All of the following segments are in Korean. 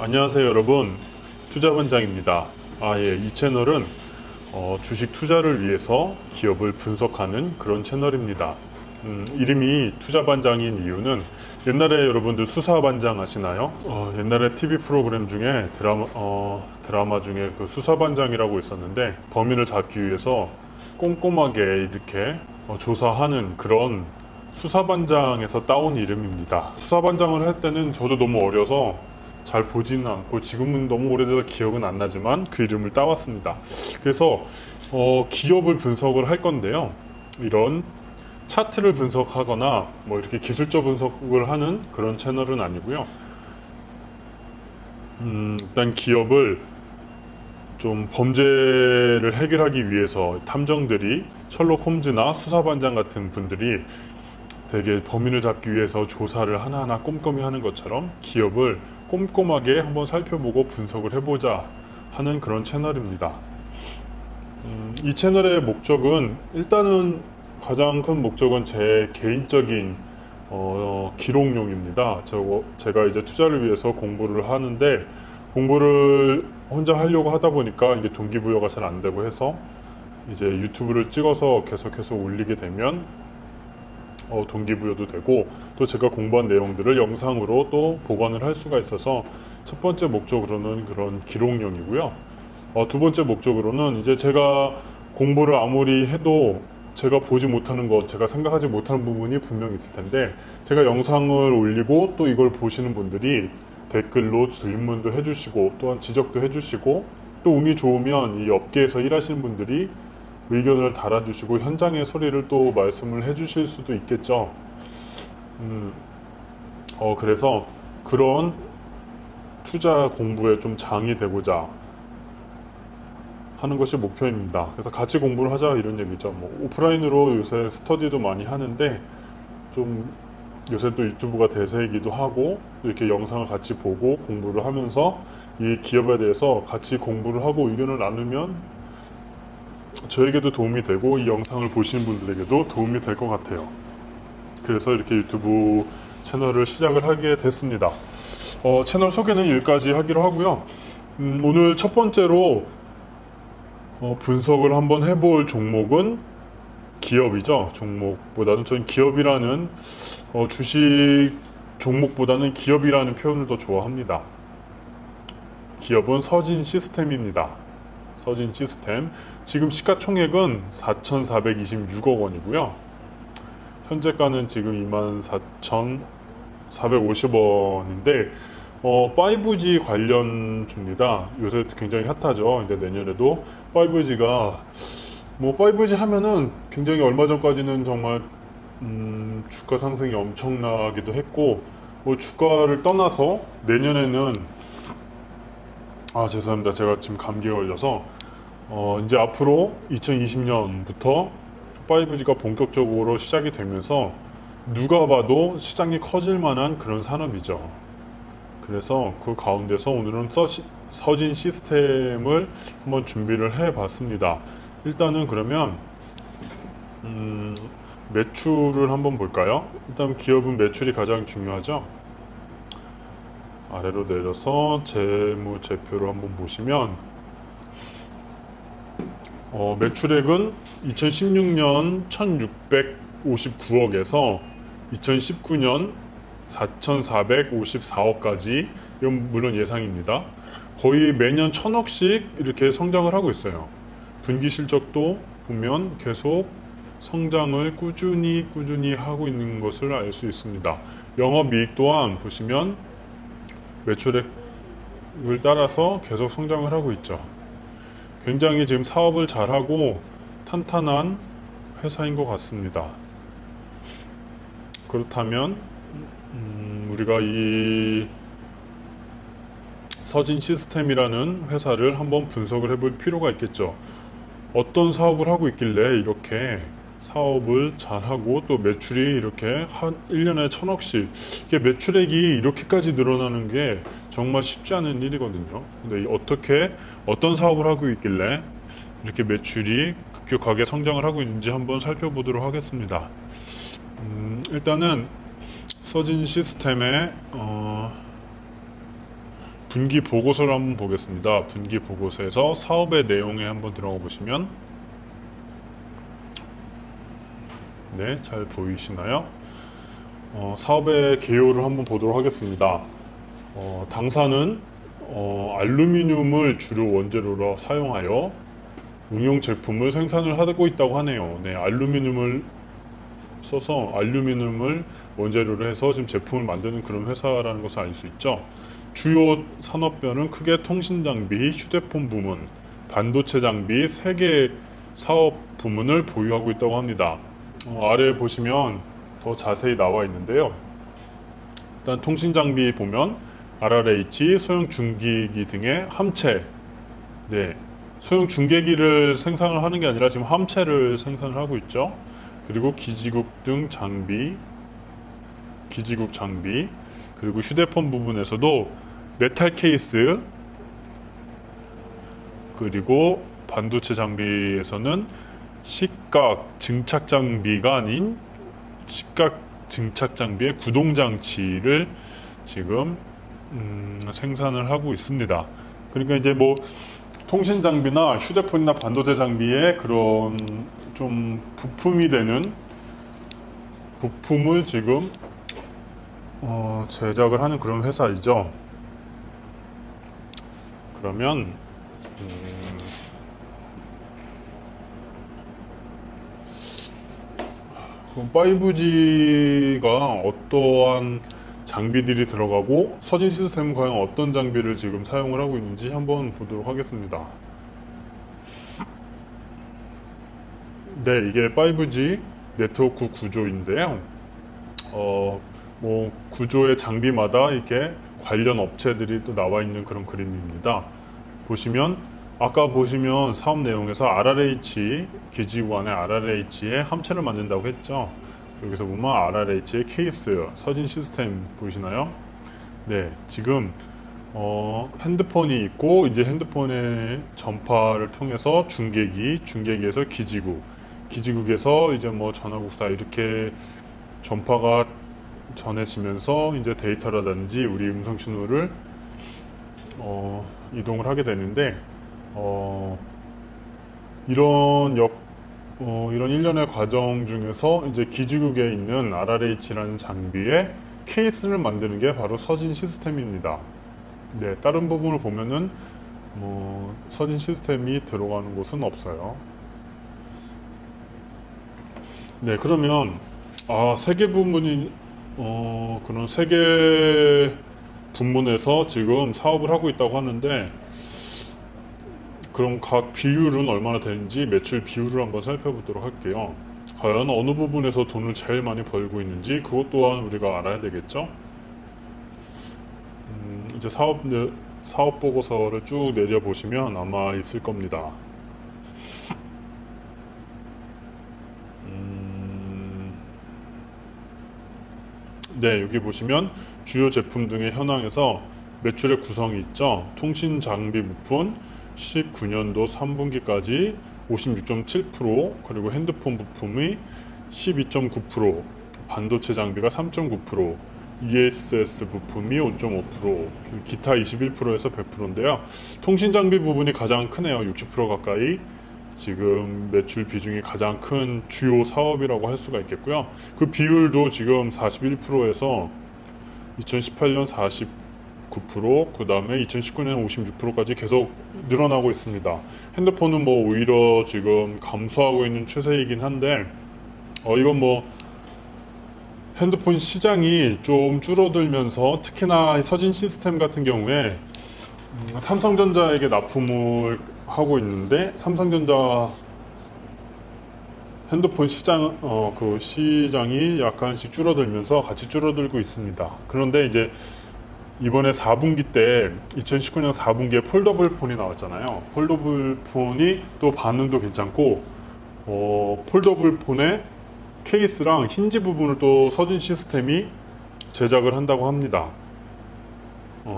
안녕하세요 여러분, 투자반장입니다. 이 채널은 주식 투자를 위해서 기업을 분석하는 그런 채널입니다. 이름이 투자반장인 이유는 옛날에 여러분들 수사반장 아시나요? 옛날에 TV 프로그램 중에 드라마 중에 그 수사반장이라고 있었는데, 범인을 잡기 위해서 꼼꼼하게 이렇게 조사하는 그런 수사반장에서 따온 이름입니다. 수사반장을 할 때는 저도 너무 어려서 잘 보지는 않고, 지금은 너무 오래돼서 기억은 안 나지만 그 이름을 따왔습니다. 그래서 기업을 분석을 할 건데요, 이런 차트를 분석하거나 뭐 이렇게 기술적 분석을 하는 그런 채널은 아니고요. 일단 기업을 좀 범죄를 해결하기 위해서 탐정들이, 셜록 홈즈나 수사반장 같은 분들이 되게 범인을 잡기 위해서 조사를 하나하나 꼼꼼히 하는 것처럼 기업을 꼼꼼하게 한번 살펴보고 분석을 해보자 하는 그런 채널입니다. 이 채널의 목적은, 일단은 가장 큰 목적은 제 개인적인 기록용입니다. 제가 이제 투자를 위해서 공부를 하는데, 공부를 혼자 하려고 하다 보니까 이게 동기부여가 잘 안 되고 해서 이제 유튜브를 찍어서 계속해서 올리게 되면 동기부여도 되고, 또 제가 공부한 내용들을 영상으로 또 보관을 할 수가 있어서 첫 번째 목적으로는 그런 기록용이고요. 두 번째 목적으로는 이제 제가 공부를 아무리 해도 제가 보지 못하는 것, 제가 생각하지 못하는 부분이 분명히 있을 텐데, 제가 영상을 올리고 또 이걸 보시는 분들이 댓글로 질문도 해주시고 또한 지적도 해주시고, 또 운이 좋으면 이 업계에서 일하시는 분들이 의견을 달아주시고 현장의 소리를 또 말씀을 해주실 수도 있겠죠. 그래서 그런 투자 공부에 좀 장이 되고자 하는 것이 목표입니다. 그래서 같이 공부를 하자 이런 얘기죠. 뭐 오프라인으로 요새 스터디도 많이 하는데, 좀 요새 또 유튜브가 대세이기도 하고, 이렇게 영상을 같이 보고 공부를 하면서 이 기업에 대해서 같이 공부를 하고 의견을 나누면 저에게도 도움이 되고 이 영상을 보시는 분들에게도 도움이 될 것 같아요. 그래서 이렇게 유튜브 채널을 시작을 하게 됐습니다. 채널 소개는 여기까지 하기로 하고요. 오늘 첫 번째로 분석을 한번 해볼 종목은 기업이죠. 종목보다는 저는 기업이라는 주식 종목보다는 기업이라는 표현을 더 좋아합니다. 기업은 서진 시스템입니다. 서진 시스템. 지금 시가총액은 4,426억 원이고요. 현재가는 지금 24,450원인데 5G 관련주입니다. 요새 굉장히 핫하죠. 이제 내년에도 5G가, 뭐 5G 하면은 굉장히 얼마 전까지는 정말 주가 상승이 엄청나기도 했고, 뭐 주가를 떠나서 내년에는, 죄송합니다. 제가 지금 감기에 걸려서 이제 앞으로 2020년부터 5G가 본격적으로 시작이 되면서 누가 봐도 시장이 커질 만한 그런 산업이죠. 그래서 그 가운데서 오늘은 서진 시스템을 한번 준비를 해 봤습니다. 일단은 그러면 매출을 한번 볼까요? 일단 기업은 매출이 가장 중요하죠. 아래로 내려서 재무제표를 한번 보시면 매출액은 2016년 1659억에서 2019년 4454억까지, 이건 물론 예상입니다. 거의 매년 1000억씩 이렇게 성장을 하고 있어요. 분기 실적도 보면 계속 성장을 꾸준히 하고 있는 것을 알 수 있습니다. 영업이익 또한 보시면 매출액을 따라서 계속 성장을 하고 있죠. 굉장히 지금 사업을 잘하고 탄탄한 회사인 것 같습니다. 그렇다면 우리가 이 서진 시스템이라는 회사를 한번 분석을 해볼 필요가 있겠죠. 어떤 사업을 하고 있길래 이렇게 사업을 잘하고 또 매출이 이렇게 한 1년에 1000억씩, 이게 매출액이 이렇게까지 늘어나는 게 정말 쉽지 않은 일이거든요. 근데 어떤 사업을 하고 있길래 이렇게 매출이 급격하게 성장을 하고 있는지 한번 살펴보도록 하겠습니다. 일단은 서진 시스템의 분기 보고서를 한번 보겠습니다. 분기 보고서에서 사업의 내용에 한번 들어가 보시면, 네, 잘 보이시나요? 사업의 개요를 한번 보도록 하겠습니다. 당사는 알루미늄을 주로 원재료로 사용하여 응용 제품을 생산을 하고 있다고 하네요. 네, 알루미늄을 써서 알루미늄을 원재료로 해서 지금 제품을 만드는 그런 회사라는 것을 알 수 있죠. 주요 산업별은 크게 통신 장비, 휴대폰 부문, 반도체 장비 3개 사업 부문을 보유하고 있다고 합니다. 아래에 보시면 더 자세히 나와 있는데요. 일단 통신 장비 보면 RRH, 소형 중계기 등의 함체, 네, 소형 중계기를 생산을 하는 게 아니라 지금 함체를 생산을 하고 있죠. 그리고 기지국 등 장비, 기지국 장비, 그리고 휴대폰 부분에서도 메탈 케이스, 그리고 반도체 장비에서는 시각 증착 장비가 아닌 시각 증착 장비의 구동 장치를 지금 생산을 하고 있습니다. 그러니까 이제 뭐 통신 장비나 휴대폰이나 반도체 장비에 그런 좀 부품이 되는 부품을 지금 제작을 하는 그런 회사이죠. 그러면 그럼 5G가 어떠한 장비들이 들어가고 서진 시스템은 과연 어떤 장비를 지금 사용을 하고 있는지 한번 보도록 하겠습니다. 네, 이게 5G 네트워크 구조인데요. 뭐 구조의 장비마다 이렇게 관련 업체들이 또 나와 있는 그런 그림입니다. 보시면 아까 보시면 사업 내용에서 RRH 기지국 안에 RRH의 함체를 만든다고 했죠. 여기서 보면 RRH의 케이스, 서진 시스템 보이시나요? 네, 지금 핸드폰이 있고 이제 핸드폰의 전파를 통해서 중계기에서 기지국에서 이제 뭐 전화국사 이렇게 전파가 전해지면서 이제 데이터라든지 우리 음성 신호를 이동을 하게 되는데 이런 일련의 과정 중에서 이제 기지국에 있는 RRH라는 장비에 케이스를 만드는 게 바로 서진 시스템입니다. 네, 다른 부분을 보면은 뭐 서진 시스템이 들어가는 곳은 없어요. 네, 그러면 세 개 부문이 그런 3개 부문에서 지금 사업을 하고 있다고 하는데, 그럼 각 비율은 얼마나 되는지 매출 비율을 한번 살펴보도록 할게요. 과연 어느 부분에서 돈을 제일 많이 벌고 있는지 그것 또한 우리가 알아야 되겠죠. 이제 사업 보고서를 쭉 내려보시면 아마 있을 겁니다. 네, 여기 보시면 주요 제품 등의 현황에서 매출의 구성이 있죠. 통신 장비 부품 19년도 3분기까지 56.7%, 그리고 핸드폰 부품이 12.9%, 반도체 장비가 3.9%, ESS 부품이 5.5%, 기타 21%에서 100%인데요. 통신 장비 부분이 가장 크네요. 60% 가까이. 지금 매출 비중이 가장 큰 주요 사업이라고 할 수가 있겠고요. 그 비율도 지금 41%에서 2018년 49%, 그 다음에 2019년 56%까지 계속 늘어나고 있습니다. 핸드폰은 뭐 오히려 지금 감소하고 있는 추세이긴 한데, 이건 뭐 핸드폰 시장이 좀 줄어들면서 특히나 서진 시스템 같은 경우에 삼성전자에게 납품을 하고 있는데, 삼성전자 핸드폰 시장 그 시장이 약간씩 줄어들면서 같이 줄어들고 있습니다. 그런데 이제 이번에 4분기 때 2019년 4분기에 폴더블 폰이 나왔잖아요. 폴더블 폰이 또 반응도 괜찮고, 폴더블 폰의 케이스랑 힌지 부분을 또 서진 시스템이 제작을 한다고 합니다.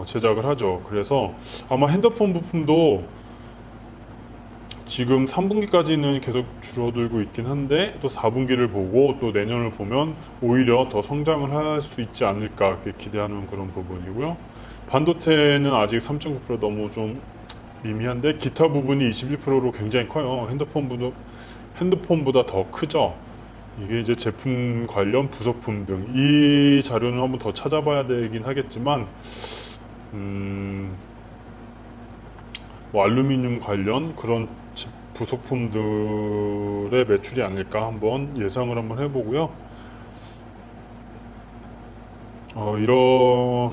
제작을 하죠. 그래서 아마 핸드폰 부품도 지금 3분기까지는 계속 줄어들고 있긴 한데, 또 4분기를 보고 또 내년을 보면 오히려 더 성장을 할 수 있지 않을까 기대하는 그런 부분이고요. 반도체는 아직 3.9% 너무 좀 미미한데 기타 부분이 21%로 굉장히 커요. 핸드폰보다 더 크죠. 이게 이제 제품 관련 부속품 등 이 자료는 한번 더 찾아봐야 되긴 하겠지만 뭐 알루미늄 관련 그런 부속품들의 매출이 아닐까 한번 예상을 한번 해보고요. 이런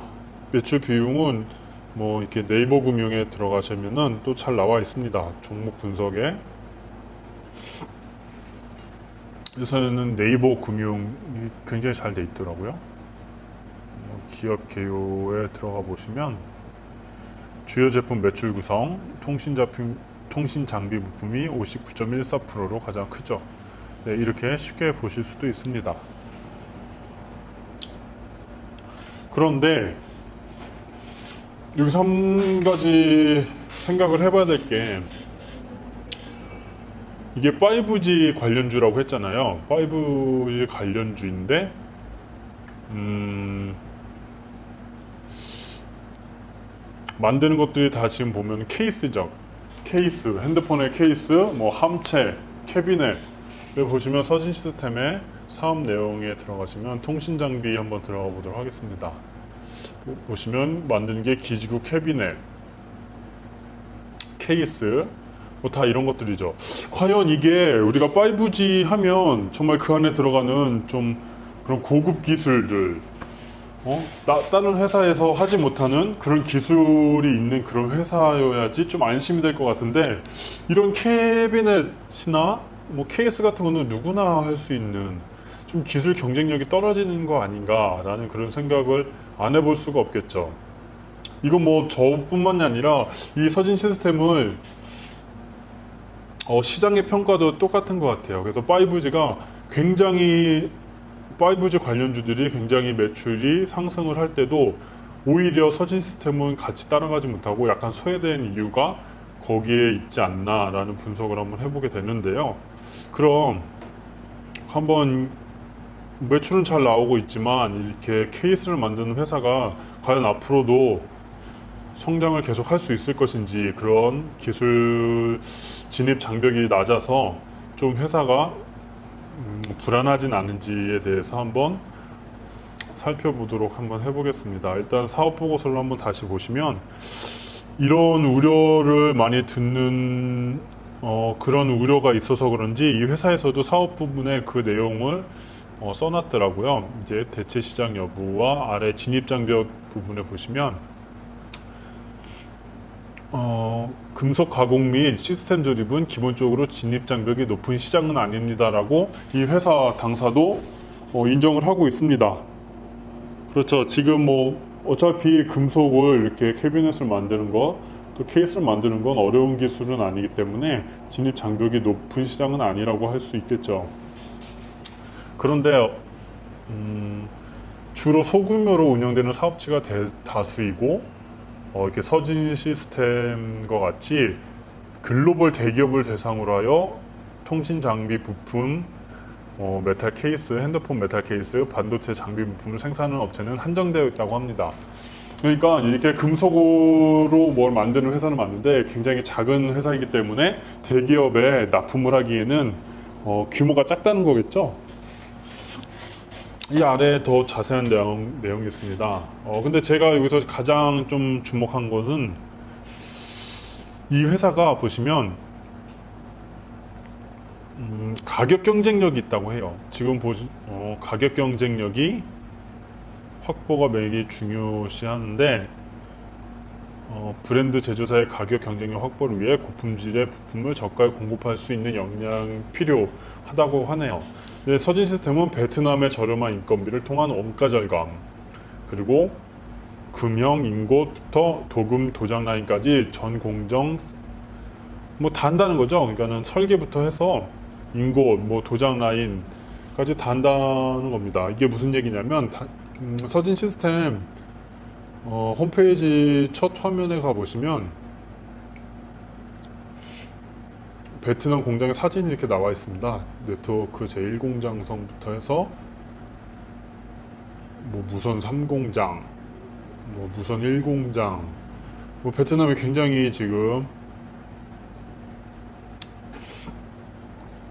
매출 비중은 뭐 이렇게 네이버 금융에 들어가시면은 또 잘 나와 있습니다. 종목 분석에. 요새는 네이버 금융이 굉장히 잘 돼 있더라고요. 기업 개요에 들어가 보시면 주요 제품 매출 구성, 통신 장비 부품이 59.14%로 가장 크죠. 네, 이렇게 쉽게 보실 수도 있습니다. 그런데 여기서 한 가지 생각을 해봐야 될 게, 이게 5G 관련주라고 했잖아요. 5G 관련주인데 만드는 것들이 다 지금 보면 케이스죠. 케이스, 핸드폰의 케이스, 뭐 함체, 캐비넷. 여기 보시면 서진 시스템의 사업 내용에 들어가시면 통신 장비 한번 들어가 보도록 하겠습니다. 보시면 만드는 게 기지국 캐비넷, 케이스, 뭐 다 이런 것들이죠. 과연 이게 우리가 5G 하면 정말 그 안에 들어가는 좀 그런 고급 기술들, 다른 회사에서 하지 못하는 그런 기술이 있는 그런 회사여야지 좀 안심이 될 것 같은데, 이런 캐비넷이나 뭐 케이스 같은 거는 누구나 할 수 있는 좀 기술 경쟁력이 떨어지는 거 아닌가라는 그런 생각을 안 해볼 수가 없겠죠. 이건 뭐 저뿐만이 아니라 이 서진 시스템을 시장의 평가도 똑같은 것 같아요. 그래서 5G가 굉장히 5G 관련주들이 굉장히 매출이 상승을 할 때도 오히려 서진 시스템은 같이 따라가지 못하고 약간 소외된 이유가 거기에 있지 않나라는 분석을 한번 해보게 되는데요. 그럼 한번 매출은 잘 나오고 있지만 이렇게 케이스를 만드는 회사가 과연 앞으로도 성장을 계속 할 수 있을 것인지, 그런 기술 진입 장벽이 낮아서 좀 회사가 불안하진 않은지에 대해서 한번 살펴보도록 한번 해보겠습니다. 일단 사업 보고서를 한번 다시 보시면 이런 우려를 많이 듣는 그런 우려가 있어서 그런지 이 회사에서도 사업 부분에 그 내용을 써놨더라고요. 이제 대체 시장 여부와 아래 진입 장벽 부분에 보시면 금속 가공 및 시스템 조립은 기본적으로 진입 장벽이 높은 시장은 아닙니다라고 이 회사 당사도 인정을 하고 있습니다. 그렇죠. 지금 뭐 어차피 금속을 이렇게 캐비넷을 만드는 것, 또 케이스를 만드는 건 어려운 기술은 아니기 때문에 진입 장벽이 높은 시장은 아니라고 할 수 있겠죠. 그런데 주로 소규모로 운영되는 사업체가 다수이고, 이렇게 서진 시스템과 같이 글로벌 대기업을 대상으로 하여 통신 장비 부품, 메탈 케이스, 핸드폰 메탈 케이스, 반도체 장비 부품을 생산하는 업체는 한정되어 있다고 합니다. 그러니까 이렇게 금속으로 뭘 만드는 회사는 맞는데 굉장히 작은 회사이기 때문에 대기업에 납품을 하기에는 규모가 작다는 거겠죠. 이 아래에 더 자세한 내용이 있습니다. 근데 제가 여기서 가장 좀 주목한 것은 이 회사가 보시면 가격 경쟁력이 있다고 해요. 지금 가격 경쟁력이 확보가 매기 중요시하는데, 브랜드 제조사의 가격 경쟁력 확보를 위해 고품질의 부품을 저가에 공급할 수 있는 역량이 필요하다고 하네요. 네, 서진 시스템은 베트남의 저렴한 인건비를 통한 원가 절감, 그리고 금형, 인고부터 도금, 도장 라인까지 전 공정 뭐 다 한다는 거죠. 그러니까는 설계부터 해서 인고, 뭐 도장 라인까지 다 한다는 겁니다. 이게 무슨 얘기냐면 서진 시스템 홈페이지 첫 화면에 가 보시면 베트남 공장의 사진이 이렇게 나와 있습니다. 네트워크 제1공장성부터 해서 뭐 무선 3공장, 뭐 무선 1공장, 뭐 베트남이 굉장히 지금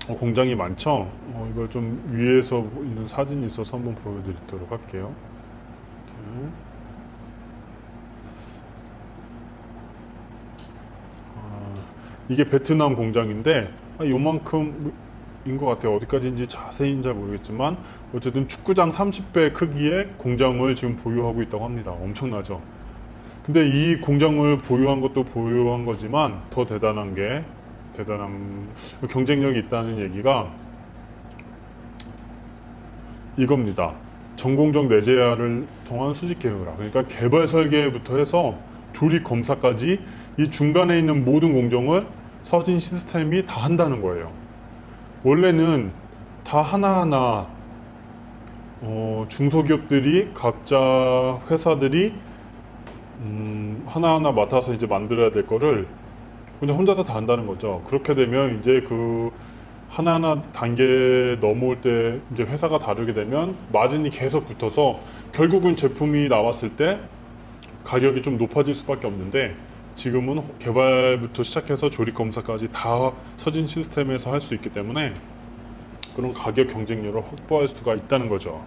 공장이 많죠. 이걸 좀 위에서 있는 사진이 있어서 한번 보여드리도록 할게요. 이렇게. 이게 베트남 공장인데 요만큼인 것 같아요. 어디까지인지 자세히는 잘 모르겠지만 어쨌든 축구장 30배 크기의 공장을 지금 보유하고 있다고 합니다. 엄청나죠. 근데 이 공장을 보유한 것도 보유한 거지만 더 대단한 경쟁력이 있다는 얘기가 이겁니다. 전공정 내재를 통한 수직 계획라. 그러니까 개발 설계부터 해서 조립 검사까지 이 중간에 있는 모든 공정을 서진 시스템이 다 한다는 거예요. 원래는 다 하나하나 중소기업들이 각자 회사들이 하나하나 맡아서 이제 만들어야 될 거를 그냥 혼자서 다 한다는 거죠. 그렇게 되면 이제 그 하나하나 단계 넘어올 때 이제 회사가 다르게 되면 마진이 계속 붙어서 결국은 제품이 나왔을 때 가격이 좀 높아질 수밖에 없는데 지금은 개발부터 시작해서 조립 검사까지 다 서진 시스템에서 할 수 있기 때문에 그런 가격 경쟁력을 확보할 수가 있다는 거죠.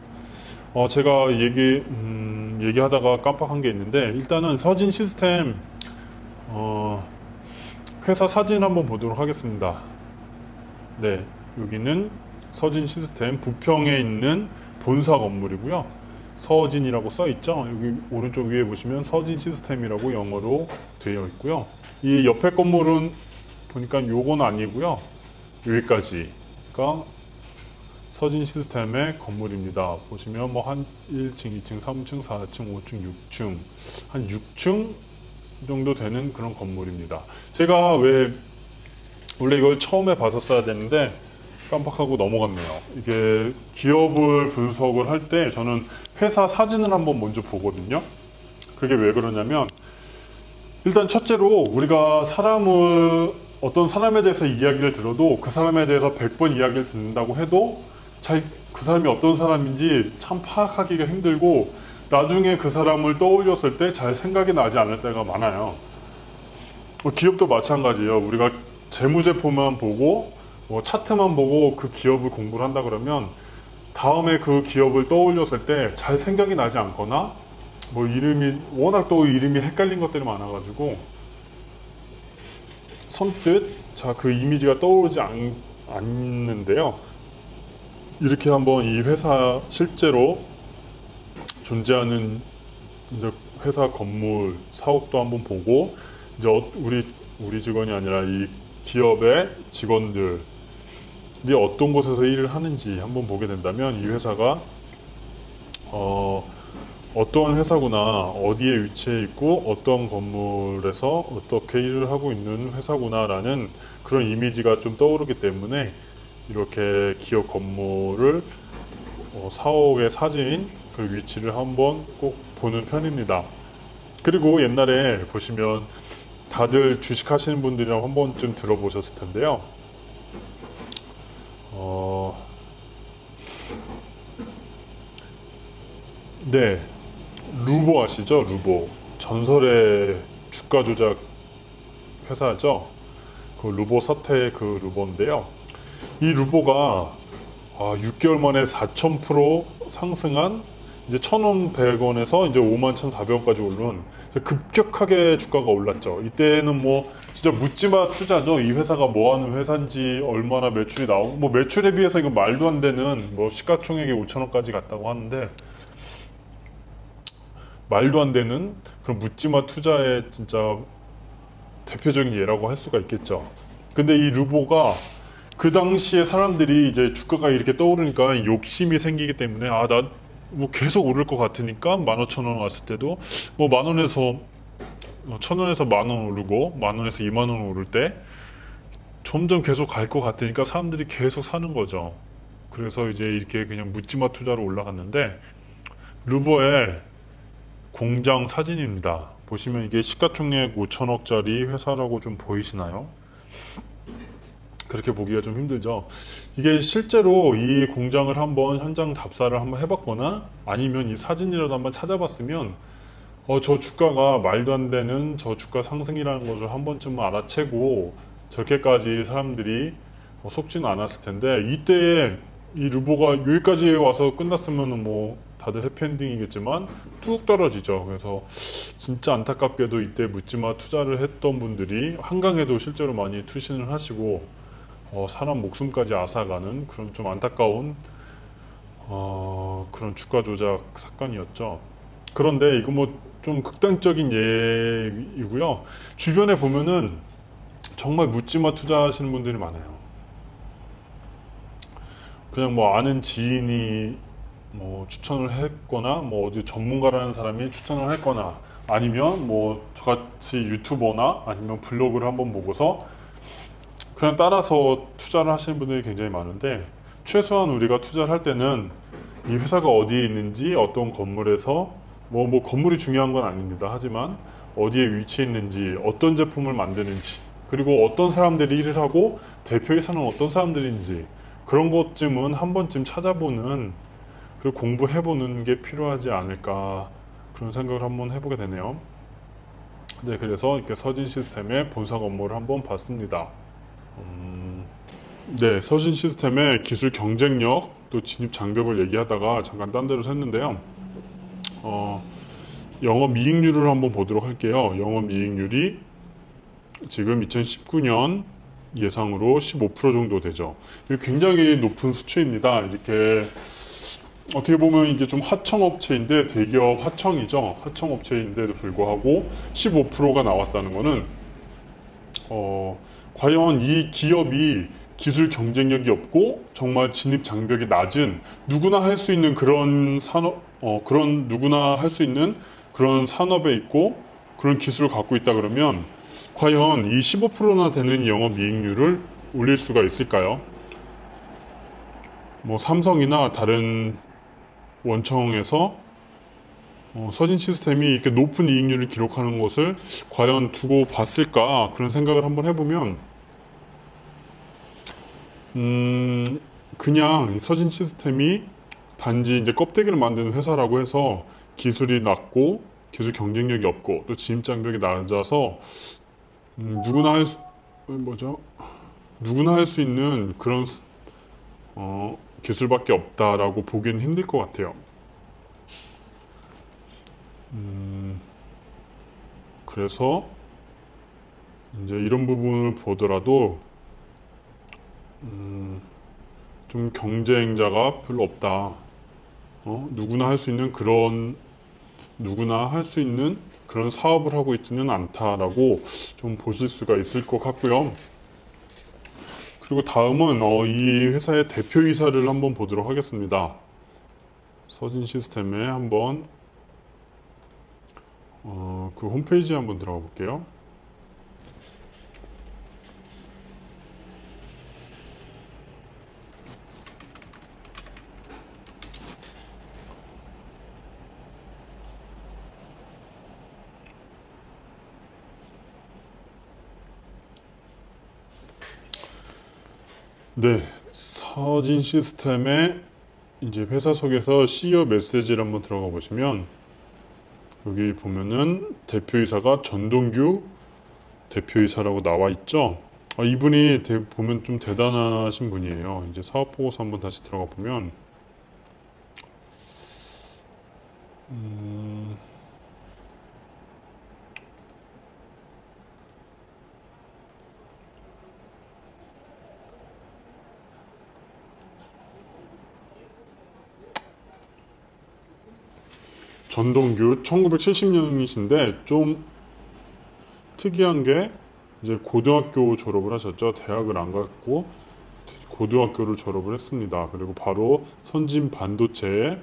제가 얘기하다가 깜빡한 게 있는데 일단은 서진 시스템 회사 사진 한번 보도록 하겠습니다. 네, 여기는 서진 시스템 부평에 있는 본사 건물이고요. 서진이라고 써 있죠. 여기 오른쪽 위에 보시면 서진 시스템이라고 영어로 되어 있고요. 이 옆에 건물은 보니까 요건 아니고요. 여기까지가 서진 시스템의 건물입니다. 보시면 뭐 한 1층, 2층, 3층, 4층, 5층, 6층 한 6층 정도 되는 그런 건물입니다. 제가 원래 이걸 처음에 봤었어야 되는데 깜빡하고 넘어갔네요. 이게 기업을 분석을 할 때 저는 회사 사진을 한번 먼저 보거든요. 그게 왜 그러냐면 일단 첫째로 우리가 어떤 사람에 대해서 이야기를 들어도 그 사람에 대해서 100번 이야기를 듣는다고 해도 그 사람이 어떤 사람인지 참 파악하기가 힘들고 나중에 그 사람을 떠올렸을 때 잘 생각이 나지 않을 때가 많아요. 기업도 마찬가지예요. 우리가 재무제표만 보고 차트만 보고 그 기업을 공부를 한다 그러면 다음에 그 기업을 떠올렸을 때 잘 생각이 나지 않거나 워낙 또 이름이 헷갈린 것들이 많아가지고 선뜻 그 이미지가 떠오르지 않는데요. 이렇게 한번 이 회사 실제로 존재하는 이제 회사 건물 사업도 한번 보고 이제 우리 직원이 아니라 이 기업의 직원들이 어떤 곳에서 일을 하는지 한번 보게 된다면 이 회사가 어떠한 회사구나, 어디에 위치해 있고 어떤 건물에서 어떻게 일을 하고 있는 회사구나라는 그런 이미지가 좀 떠오르기 때문에 이렇게 기업 건물을 사옥의 사진 그 위치를 한번 꼭 보는 편입니다. 그리고 옛날에 보시면 다들 주식하시는 분들이랑 한 번쯤 들어보셨을 텐데요. 네, 루보 아시죠? 루보. 전설의 주가 조작 회사죠. 그 루보 사태의 그 루보인데요. 이 루보가 6개월 만에 4,000% 상승한 이제 1,100원에서 이제 51,400원까지 오른 급격하게 주가가 올랐죠. 이때는 뭐 진짜 묻지마 투자죠. 이 회사가 뭐 하는 회사인지 얼마나 매출이 나오고 뭐 매출에 비해서 이거 말도 안 되는 뭐 시가총액이 5천원까지 갔다고 하는데 말도 안 되는 그런 묻지마 투자의 진짜 대표적인 예라고 할 수가 있겠죠. 근데 이 루보가 그 당시에 사람들이 이제 주가가 이렇게 떠오르니까 욕심이 생기기 때문에 나 뭐 계속 오를 것 같으니까 15,000원 왔을 때도 뭐 10,000원에서 1,000원에서 10,000원 오르고 10,000원에서 20,000원 오를 때 점점 계속 갈 것 같으니까 사람들이 계속 사는 거죠. 그래서 이제 이렇게 그냥 묻지마 투자로 올라갔는데 루보의 공장 사진입니다. 보시면 이게 시가총액 5천억짜리 회사라고 좀 보이시나요? 그렇게 보기가 좀 힘들죠. 이게 실제로 이 공장을 한번 현장 답사를 한번 해봤거나 아니면 이 사진이라도 한번 찾아봤으면 저 주가가 말도 안 되는 저 주가 상승이라는 것을 한 번쯤 알아채고 저렇게까지 사람들이 속지는 않았을 텐데, 이때에 이 르보가 여기까지 와서 끝났으면 뭐 다들 해피엔딩이겠지만 뚝 떨어지죠. 그래서 진짜 안타깝게도 이때 묻지마 투자를 했던 분들이 한강에도 실제로 많이 투신을 하시고 사람 목숨까지 앗아가는 그런 좀 안타까운 그런 주가 조작 사건이었죠. 그런데 이거 뭐 좀 극단적인 예이고요. 주변에 보면은 정말 묻지마 투자하시는 분들이 많아요. 그냥 뭐 아는 지인이 뭐 추천을 했거나 뭐 어디 전문가라는 사람이 추천을 했거나 아니면 뭐 저같이 유튜버나 아니면 블로그를 한번 보고서 그냥 따라서 투자를 하시는 분들이 굉장히 많은데, 최소한 우리가 투자를 할 때는 이 회사가 어디에 있는지, 어떤 건물에서 뭐 건물이 중요한 건 아닙니다. 하지만 어디에 위치해 있는지, 어떤 제품을 만드는지, 그리고 어떤 사람들이 일을 하고 대표이사는 어떤 사람들인지, 그런 것쯤은 한 번쯤 찾아보는, 그리고 공부해보는 게 필요하지 않을까, 그런 생각을 한번 해보게 되네요. 네, 그래서 이렇게 서진 시스템의 본사 업무를 한번 봤습니다. 네, 서진 시스템의 기술 경쟁력 또 진입 장벽을 얘기하다가 잠깐 딴 데로 샜는데요. 영업이익률을 한번 보도록 할게요. 영업이익률이 지금 2019년 예상으로 15% 정도 되죠. 굉장히 높은 수치입니다. 이렇게 어떻게 보면 이게 좀 하청업체인데, 대기업 하청이죠. 하청업체인데도 불구하고 15%가 나왔다는 거는 과연 이 기업이 기술 경쟁력이 없고 정말 진입 장벽이 낮은, 누구나 할 수 있는 그런 산업, 누구나 할 수 있는 그런 산업에 있고 그런 기술을 갖고 있다 그러면 과연 이 15%나 되는 영업이익률을 올릴 수가 있을까요? 뭐 삼성이나 다른 원청에서 서진 시스템이 이렇게 높은 이익률을 기록하는 것을 과연 두고 봤을까, 그런 생각을 한번 해보면 그냥 서진 시스템이 단지 이제 껍데기를 만드는 회사라고 해서 기술이 낮고 기술 경쟁력이 없고 또 진입 장벽이 낮아서 누구나 할 수 있는 그런 기술밖에 없다라고 보기는 힘들 것 같아요. 그래서 이제 이런 부분을 보더라도 좀 경쟁자가 별로 없다. 누구나 할 수 있는 그런 사업을 하고 있지는 않다라고 좀 보실 수가 있을 것 같고요. 그리고 다음은 이 회사의 대표이사를 한번 보도록 하겠습니다. 서진 시스템에 한번 그 홈페이지에 한번 들어가 볼게요. 네, 서진 시스템의 이제 회사 속에서 CEO 메시지를 한번 들어가 보시면, 여기 보면은 대표이사가 전동규 대표이사라고 나와 있죠. 이분이 보면 좀 대단하신 분이에요. 이제 사업 보고서 한번 다시 들어가 보면 전동규 1970년이신데 좀 특이한 게 이제 고등학교 졸업을 하셨죠. 대학을 안 갔고 고등학교를 졸업을 했습니다. 그리고 바로 선진 반도체에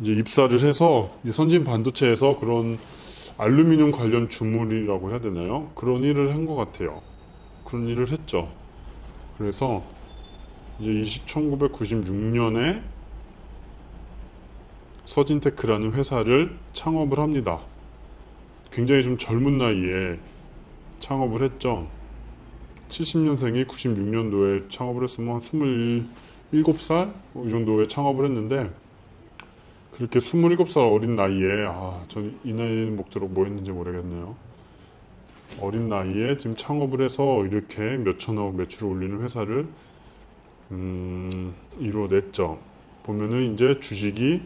이제 입사를 해서 선진 반도체에서 그런 알루미늄 관련 주물이라고 해야 되나요? 그런 일을 한 것 같아요. 그런 일을 했죠. 그래서 이제 1996년에 서진테크라는 회사를 창업을 합니다. 굉장히 좀 젊은 나이에 창업을 했죠. 70년생이 96년도에 창업을 했으면 27살 이 정도에 창업을 했는데, 그렇게 27살 어린 나이에, 전 이 나이는 먹도록 뭐 했는지 모르겠네요. 어린 나이에 지금 창업을 해서 이렇게 몇천억 매출을 올리는 회사를 이루어냈죠. 보면은 이제 주식이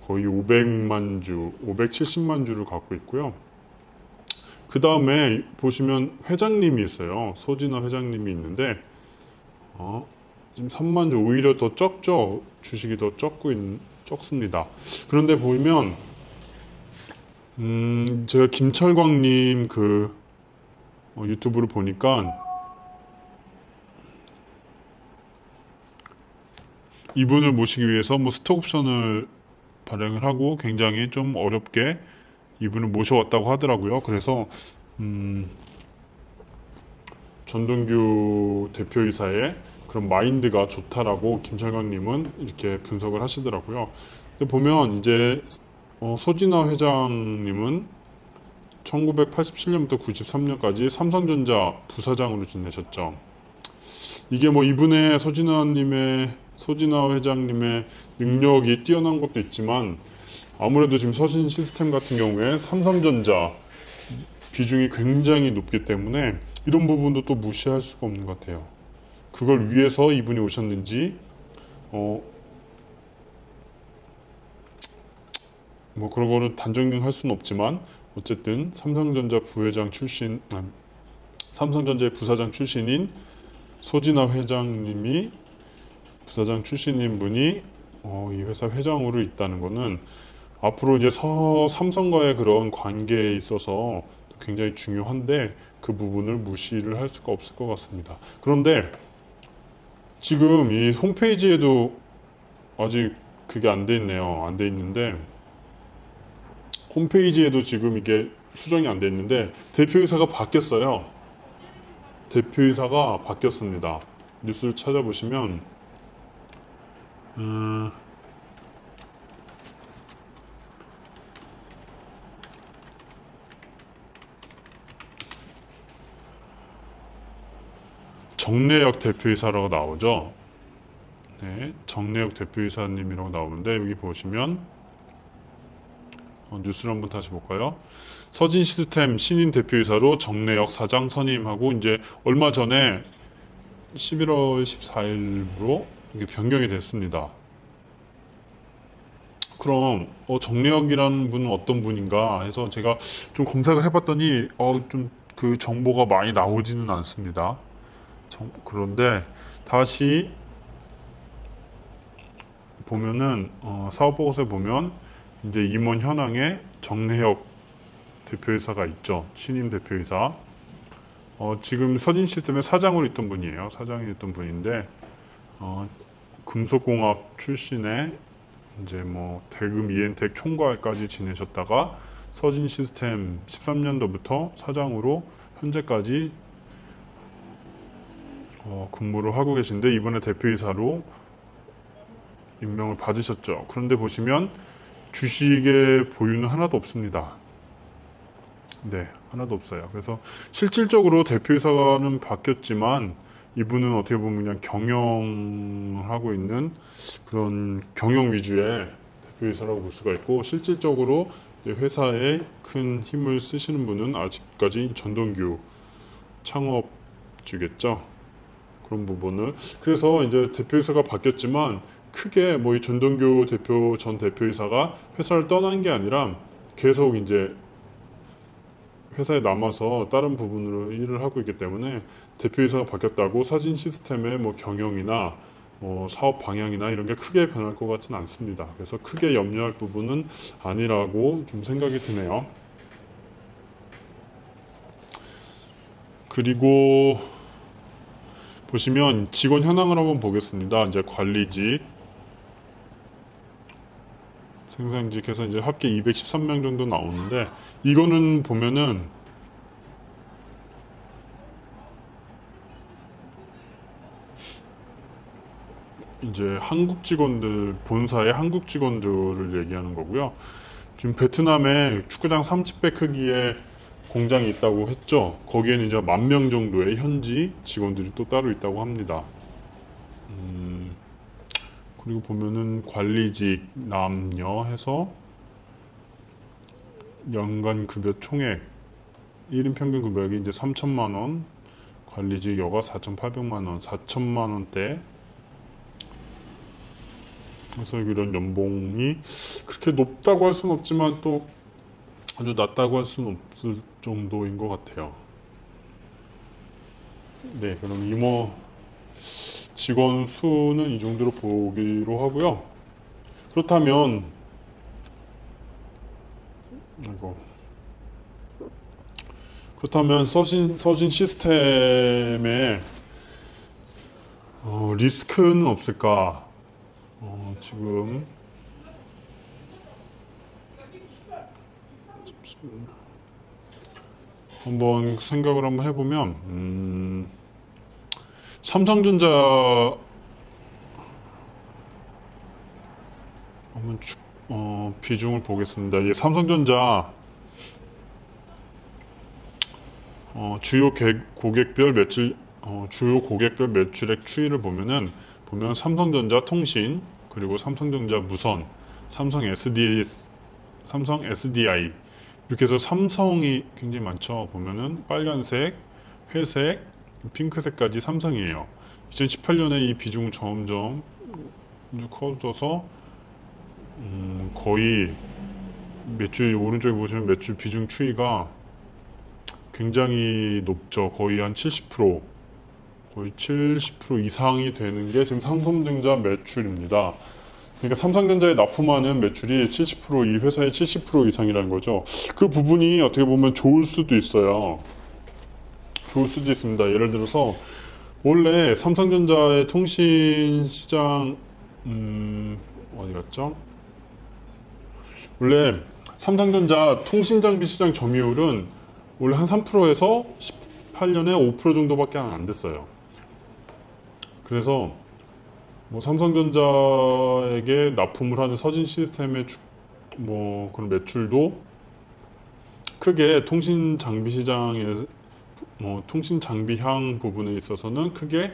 거의 500만 주, 570만 주를 갖고 있고요. 그 다음에 보시면 회장님이 있어요. 소진아 회장님이 있는데, 지금 3만 주, 오히려 더 적죠. 주식이 더 적습니다. 그런데 보면, 제가 김철광님 유튜브를 보니까 이분을 모시기 위해서 뭐 스톡옵션을 발행을 하고 굉장히 좀 어렵게 이분을 모셔왔다고 하더라고요. 그래서 전동규 대표이사의 그런 마인드가 좋다라고 김철광님은 이렇게 분석을 하시더라고요. 근데 보면 이제 소진아 회장님은 1987년부터 93년까지 삼성전자 부사장으로 지내셨죠. 이게 뭐 이분의 소진아 회장님의 능력이 뛰어난 것도 있지만 아무래도 지금 서진 시스템 같은 경우에 삼성전자 비중이 굉장히 높기 때문에 이런 부분도 또 무시할 수가 없는 것 같아요. 그걸 위해서 이분이 오셨는지 뭐 그런 거는 단정할 수는 없지만 어쨌든 삼성전자의 부사장 출신인 소진아 회장님이 부사장 출신인 분이 이 회사 회장으로 있다는 거는 앞으로 이제 삼성과의 그런 관계에 있어서 굉장히 중요한데 그 부분을 무시를 할 수가 없을 것 같습니다. 그런데 지금 이 홈페이지에도 아직 그게 안 돼 있네요. 안 돼 있는데 홈페이지에도 지금 이게 수정이 안 돼 있는데 대표이사가 바뀌었어요. 대표이사가 바뀌었습니다. 뉴스를 찾아보시면 정래혁 대표이사라고 나오죠. 네, 정래혁 대표이사님이라고 나오는데 여기 보시면 뉴스를 한번 다시 볼까요? 서진 시스템 신임 대표이사로 정래혁 사장 선임하고 이제 얼마 전에 11월 14일로 이게 변경이 됐습니다. 그럼 정래혁이라는 분은 어떤 분인가 해서 제가 좀 검색을 해봤더니 좀 그 정보가 많이 나오지는 않습니다. 그런데 다시 보면은 사업보고서에 보면 이제 임원 현황에 정래혁 대표이사가 있죠. 신임 대표이사. 지금 서진 시스템의 사장으로 있던 분이에요. 사장이 있던 분인데 금속공학 출신의 이제 뭐 대금 이엔텍 총괄까지 지내셨다가 서진 시스템 13년도부터 사장으로 현재까지 근무를 하고 계신데 이번에 대표이사로 임명을 받으셨죠. 그런데 보시면 주식의 보유는 하나도 없습니다. 네, 하나도 없어요. 그래서 실질적으로 대표이사는 바뀌었지만 이분은 어떻게 보면 그냥 경영을 하고 있는 그런 경영 위주의 대표이사라고 볼 수가 있고 실질적으로 회사에 큰 힘을 쓰시는 분은 아직까지 전동규 창업주겠죠. 그런 부분을 그래서 이제 대표이사가 바뀌었지만 크게 뭐 이 전동규 전 대표이사가 회사를 떠난 게 아니라 계속 이제 회사에 남아서 다른 부분으로 일을 하고 있기 때문에 대표이사가 바뀌었다고 서진 시스템의 뭐 경영이나 뭐 사업 방향이나 이런 게 크게 변할 것 같지는 않습니다. 그래서 크게 염려할 부분은 아니라고 좀 생각이 드네요. 그리고 보시면 직원 현황을 한번 보겠습니다. 이제 관리직, 생산직 해서 이제 합계 213명 정도 나오는데 이거는 보면은 이제 한국 직원들, 본사의 한국 직원들을 얘기하는 거고요. 지금 베트남에 축구장 30배 크기의 공장이 있다고 했죠. 거기에는 이제 10,000명 정도의 현지 직원들이 또 따로 있다고 합니다. 그리고 보면은 관리직 남녀 해서 연간 급여 총액 1인 평균 급여액이 이제 3천만 원, 관리직 여가 4,800만 원, 4천만 원대. 그래서 이런 연봉이 그렇게 높다고 할 수는 없지만 또 아주 낮다고 할 수는 없을 정도인 것 같아요. 네, 그럼 임원 직원 수는 이 정도로 보기로 하고요. 그렇다면 서진 시스템에 리스크는 없을까? 지금 한번 생각을 한번 해보면 삼성전자 한번 비중을 보겠습니다. 이 삼성전자 주요 고객별 매출액 추이를 보면 삼성전자 통신, 그리고 삼성전자 무선, 삼성 SDI 이렇게 해서 삼성이 굉장히 많죠. 보면은 빨간색, 회색, 핑크색까지 삼성이에요. 2018년에 이 비중은 점점 커져서 거의 매출, 오른쪽에 보시면 매출 비중 추이가 굉장히 높죠. 거의 한 70%, 거의 70% 이상이 되는 게 지금 삼성전자 매출입니다. 그러니까 삼성전자에 납품하는 매출이 70%, 이 회사의 70% 이상이라는 거죠. 그 부분이 어떻게 보면 좋을 수도 있어요. 좋을 수도 있습니다. 예를 들어서 원래 삼성전자의 통신 시장 어디 갔죠? 원래 삼성전자 통신 장비 시장 점유율은 원래 한 3%에서 18년에 5% 정도밖에 안 됐어요. 그래서 뭐 삼성전자에게 납품을 하는 서진 시스템의 그런 매출도 크게 통신 장비 시장에 통신 장비향 부분에 있어서는 크게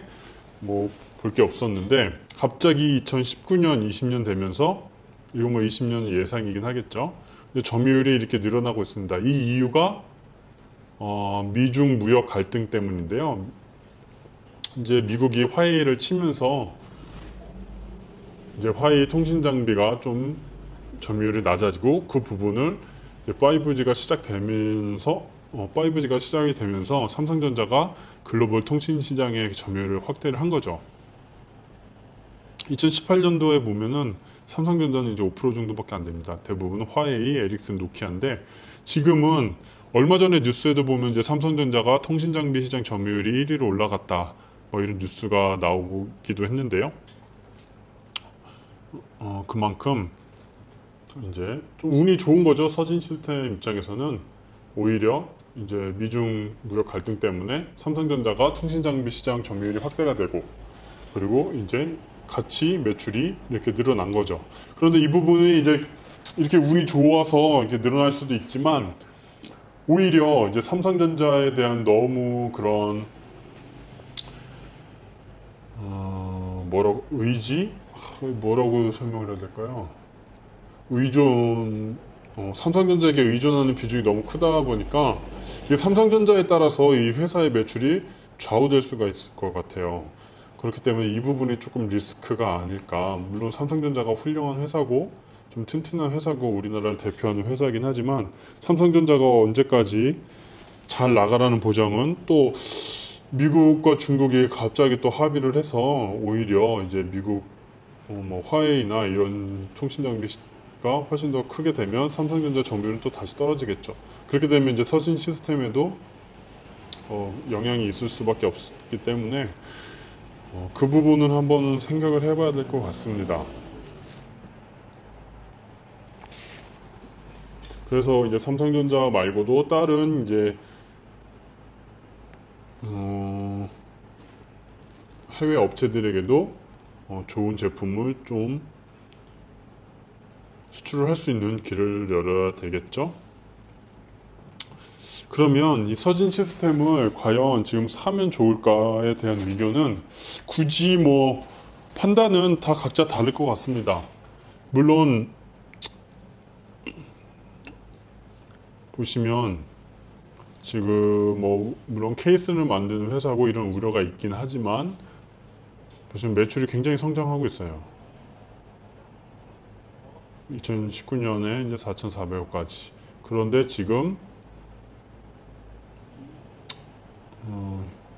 볼 게 없었는데, 갑자기 2019년, 20년 되면서 이거 20년 예상이긴 하겠죠. 근데 점유율이 이렇게 늘어나고 있습니다. 이 이유가 미중 무역 갈등 때문인데요. 이제 미국이 화웨이를 치면서 이제 화웨이 통신 장비가 좀 점유율이 낮아지고, 그 부분을 이제 5G가 시작이 되면서 삼성전자가 글로벌 통신 시장의 점유율을 확대를 한 거죠. 2018년도에 보면은 삼성전자는 이제 5% 정도밖에 안 됩니다. 대부분은 화웨이, 에릭슨, 노키아인데, 지금은 얼마 전에 뉴스에도 보면 이제 삼성전자가 통신 장비 시장 점유율이 1위로 올라갔다, 이런 뉴스가 나오기도 했는데요. 그만큼 이제 좀 운이 좋은 거죠. 서진 시스템 입장에서는 오히려 이제 미중 무역 갈등 때문에 삼성전자가 통신 장비 시장 점유율이 확대가 되고, 그리고 이제 같이 매출이 이렇게 늘어난 거죠. 그런데 이 부분이 이제 이렇게 운이 좋아서 이렇게 늘어날 수도 있지만, 오히려 이제 삼성전자에 대한 너무 그런 뭐라고 설명을 해야 될까요? 삼성전자에게 의존하는 비중이 너무 크다 보니까 이게 삼성전자에 따라서 이 회사의 매출이 좌우될 수가 있을 것 같아요. 그렇기 때문에 이 부분이 조금 리스크가 아닐까. 물론 삼성전자가 훌륭한 회사고 좀 튼튼한 회사고 우리나라를 대표하는 회사이긴 하지만, 삼성전자가 언제까지 잘 나가라는 보장은, 또 미국과 중국이 갑자기 또 합의를 해서 오히려 이제 미국 화웨이나 이런 통신 장비가 훨씬 더 크게 되면 삼성전자 점유율은 또 다시 떨어지겠죠. 그렇게 되면 이제 서진 시스템에도 영향이 있을 수밖에 없기 때문에 그 부분은 한번 생각을 해봐야 될 것 같습니다. 그래서 이제 삼성전자 말고도 다른 이제 해외 업체들에게도 좋은 제품을 좀 수출을 할 수 있는 길을 열어야 되겠죠. 그러면 이 서진 시스템을 과연 지금 사면 좋을까에 대한 의견은 굳이 판단은 다 각자 다를 것 같습니다. 물론 보시면 지금 뭐 물론 케이스를 만드는 회사고 이런 우려가 있긴 하지만 보시면 매출이 굉장히 성장하고 있어요. 2019년에 이제 4,400억까지. 그런데 지금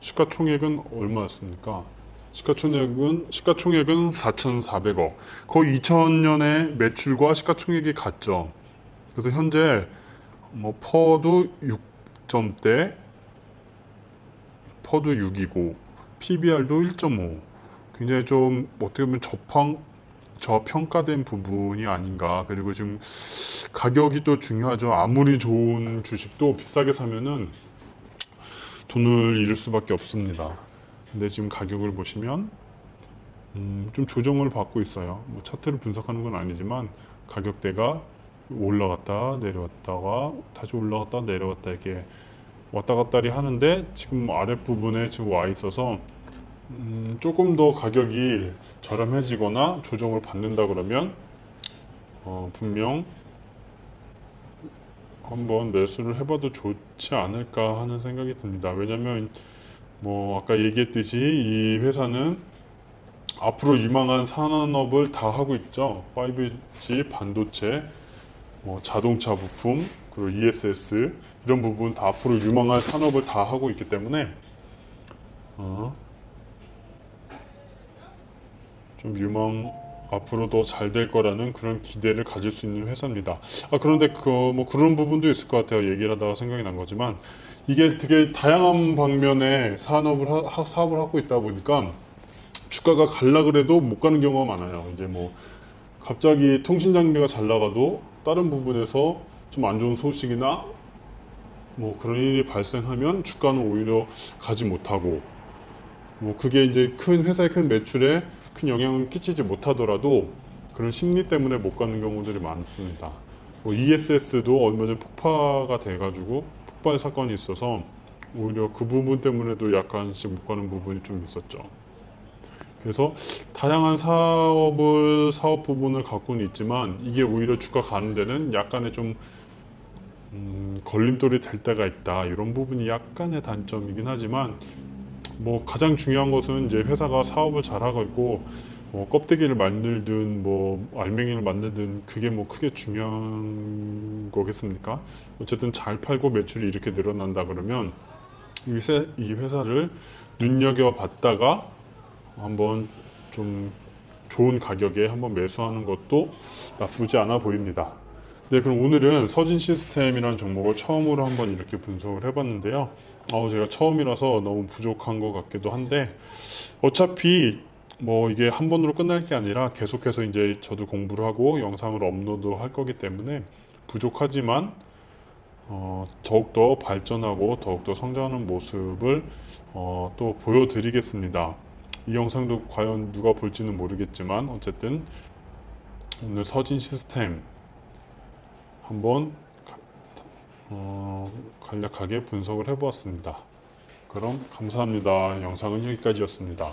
시가총액은 얼마였습니까? 시가총액은 4,400억. 거의 2000년에 매출과 시가총액이 같죠. 그래서 현재 뭐 퍼도 6점대, 퍼도 6이고 PBR도 1.5. 굉장히 좀 어떻게 보면 저평가된 부분이 아닌가. 그리고 지금 가격이 또 중요하죠. 아무리 좋은 주식도 비싸게 사면은 돈을 잃을 수밖에 없습니다. 근데 지금 가격을 보시면 좀 조정을 받고 있어요. 뭐 차트를 분석하는 건 아니지만 가격대가 올라갔다 내려왔다가 다시 올라갔다 내려왔다 이렇게 왔다 갔다리 하는데 지금 아랫부분에 지금 와 있어서 조금 더 가격이 저렴해지거나 조정을 받는다 그러면 분명 한번 매수를 해봐도 좋지 않을까 하는 생각이 듭니다. 왜냐면 뭐 아까 얘기했듯이 이 회사는 앞으로 유망한 산업을 다 하고 있죠. 5G, 반도체, 뭐 자동차 부품, 그리고 ESS 이런 부분 다 앞으로 유망한 산업을 다 하고 있기 때문에 좀 앞으로 더 잘 될 거라는 그런 기대를 가질 수 있는 회사입니다. 그런데 뭐 그런 부분도 있을 것 같아요. 얘기를 하다가 생각이 난 거지만 이게 되게 다양한 방면의 사업을 하고 있다 보니까 주가가 갈라 그래도 못 가는 경우가 많아요. 이제 뭐 갑자기 통신 장비가 잘 나가도 다른 부분에서 좀 안 좋은 소식이나 뭐 그런 일이 발생하면 주가는 오히려 가지 못하고 뭐 그게 이제 큰 회사의 큰 매출에 큰 영향을 끼치지 못하더라도 그런 심리 때문에 못 가는 경우들이 많습니다. 뭐 ESS도 얼마 전에 폭파가 돼가지고 폭발 사건이 있어서 오히려 그 부분 때문에도 약간씩 못 가는 부분이 좀 있었죠. 그래서 다양한 사업 부분을 갖고는 있지만 이게 오히려 주가 가는 데는 약간의 좀 걸림돌이 될 때가 있다. 이런 부분이 약간의 단점이긴 하지만 뭐 가장 중요한 것은 이제 회사가 사업을 잘하고 있고 뭐 껍데기를 만들든 뭐 알맹이를 만들든 그게 뭐 크게 중요한 거겠습니까? 어쨌든 잘 팔고 매출이 이렇게 늘어난다 그러면 이 회사를 눈여겨봤다가 한번 좀 좋은 가격에 한번 매수하는 것도 나쁘지 않아 보입니다. 네, 그럼 오늘은 서진 시스템이라는 종목을 처음으로 한번 이렇게 분석을 해봤는데요. 제가 처음이라서 너무 부족한 것 같기도 한데 어차피 뭐 이게 한 번으로 끝날 게 아니라 계속해서 이제 저도 공부를 하고 영상을 업로드 할 거기 때문에 부족하지만 더욱더 발전하고 더욱더 성장하는 모습을 또 보여드리겠습니다. 이 영상도 과연 누가 볼지는 모르겠지만 어쨌든 오늘 서진 시스템 한번 간략하게 분석을 해보았습니다. 그럼 감사합니다. 영상은 여기까지였습니다.